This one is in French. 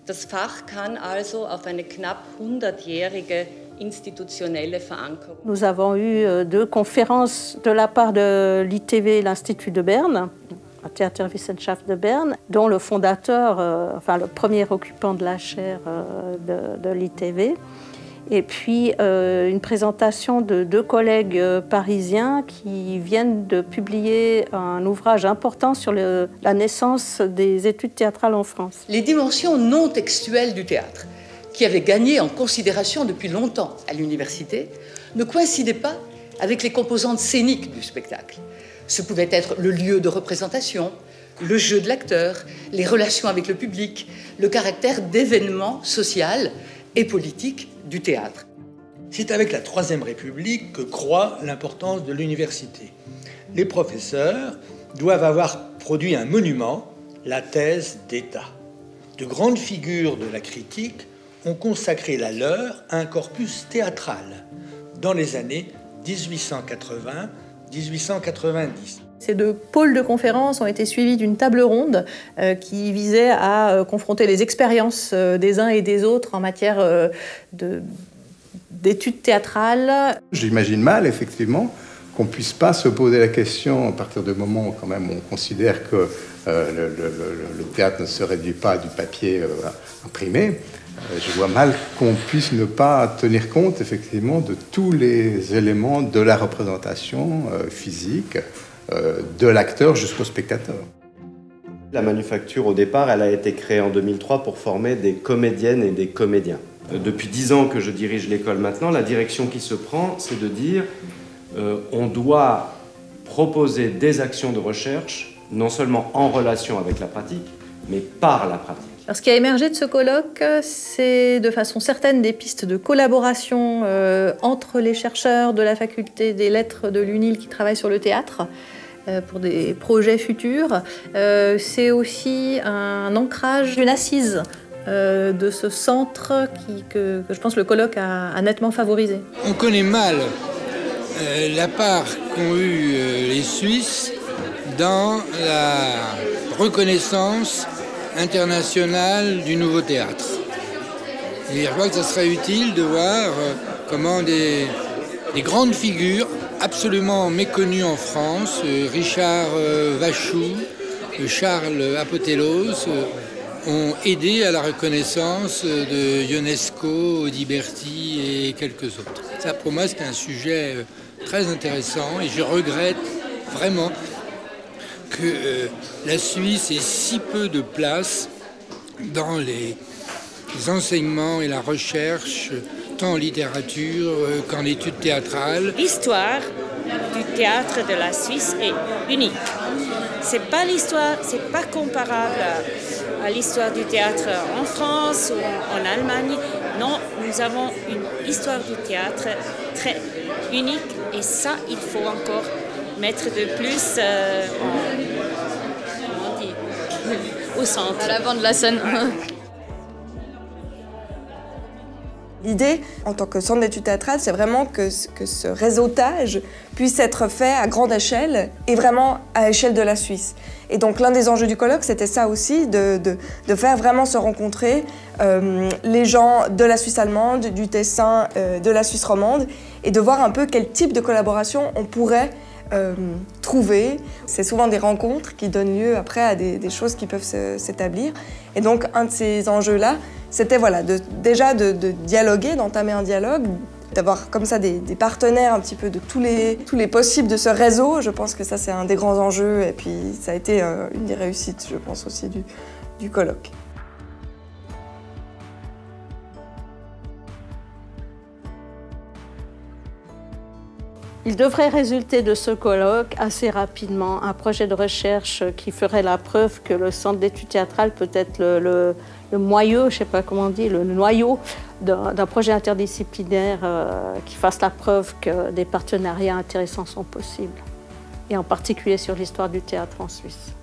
Das Fach kann also auf eine knapp 100-jährige institutionnelle Verankerung. Nous avons eu 2 conférences de la part de l'ITV, l'Institut de Berne, la Theaterwissenschaft de Berne, dont le fondateur, enfin le premier occupant de la chaire de l'ITV. Et puis une présentation de 2 collègues parisiens qui viennent de publier un ouvrage important sur la naissance des études théâtrales en France. Les dimensions non textuelles du théâtre, qui avaient gagné en considération depuis longtemps à l'université, ne coïncidaient pas avec les composantes scéniques du spectacle. Ce pouvait être le lieu de représentation, le jeu de l'acteur, les relations avec le public, le caractère d'événement social et politique du théâtre. C'est avec la Troisième République que croît l'importance de l'université. Les professeurs doivent avoir produit un monument, la thèse d'État. De grandes figures de la critique ont consacré la leur à un corpus théâtral dans les années 1880-1890. Ces 2 pôles de conférences ont été suivis d'une table ronde qui visait à confronter les expériences des uns et des autres en matière d'études théâtrales. J'imagine mal, effectivement, qu'on ne puisse pas se poser la question à partir du moment où quand même on considère que le théâtre ne se réduit pas à du papier imprimé. Je vois mal qu'on puisse ne pas tenir compte, effectivement, de tous les éléments de la représentation physique, de l'acteur jusqu'au spectateur. La manufacture, au départ, elle a été créée en 2003 pour former des comédiennes et des comédiens. Depuis 10 ans que je dirige l'école maintenant, la direction qui se prend, c'est de dire on doit proposer des actions de recherche, non seulement en relation avec la pratique, mais par la pratique. Alors, ce qui a émergé de ce colloque, c'est de façon certaine des pistes de collaboration entre les chercheurs de la faculté des lettres de l'UNIL qui travaillent sur le théâtre pour des projets futurs. C'est aussi un ancrage, une assise de ce centre que je pense le colloque a nettement favorisé. On connaît mal la part qu'ont eu les Suisses dans la reconnaissance internationale du nouveau théâtre. Et je crois que ce serait utile de voir comment des grandes figures absolument méconnues en France, Richard Vachou, Charles Apotélos, ont aidé à la reconnaissance de Ionesco, Audiberti et quelques autres. Ça, pour moi, c'est un sujet très intéressant et je regrette vraiment que la Suisse ait si peu de place dans les enseignements et la recherche, tant en littérature qu'en études théâtrales. L'histoire du théâtre de la Suisse est unique. C'est pas l'histoire, c'est pas comparable à l'histoire du théâtre en France ou en Allemagne. Non, nous avons une histoire du théâtre très unique et ça, il faut encore mettre de plus au centre. À l'avant de la scène. L'idée, en tant que centre d'études théâtrales, c'est vraiment que ce réseautage puisse être fait à grande échelle et vraiment à l'échelle de la Suisse. Et donc l'un des enjeux du colloque, c'était ça aussi, de faire vraiment se rencontrer les gens de la Suisse allemande, du Tessin, de la Suisse romande, et de voir un peu quel type de collaboration on pourrait trouver. C'est souvent des rencontres qui donnent lieu après à des choses qui peuvent s'établir. Et donc un de ces enjeux-là, c'était voilà, déjà de dialoguer, d'entamer un dialogue, d'avoir comme ça des partenaires un petit peu de tous les possibles de ce réseau. Je pense que ça c'est un des grands enjeux et puis ça a été une des réussites, je pense aussi, du colloque. Il devrait résulter de ce colloque assez rapidement un projet de recherche qui ferait la preuve que le centre d'études théâtrales peut être le moyeu, je ne sais pas comment on dit, le noyau d'un projet interdisciplinaire qui fasse la preuve que des partenariats intéressants sont possibles, et en particulier sur l'histoire du théâtre en Suisse.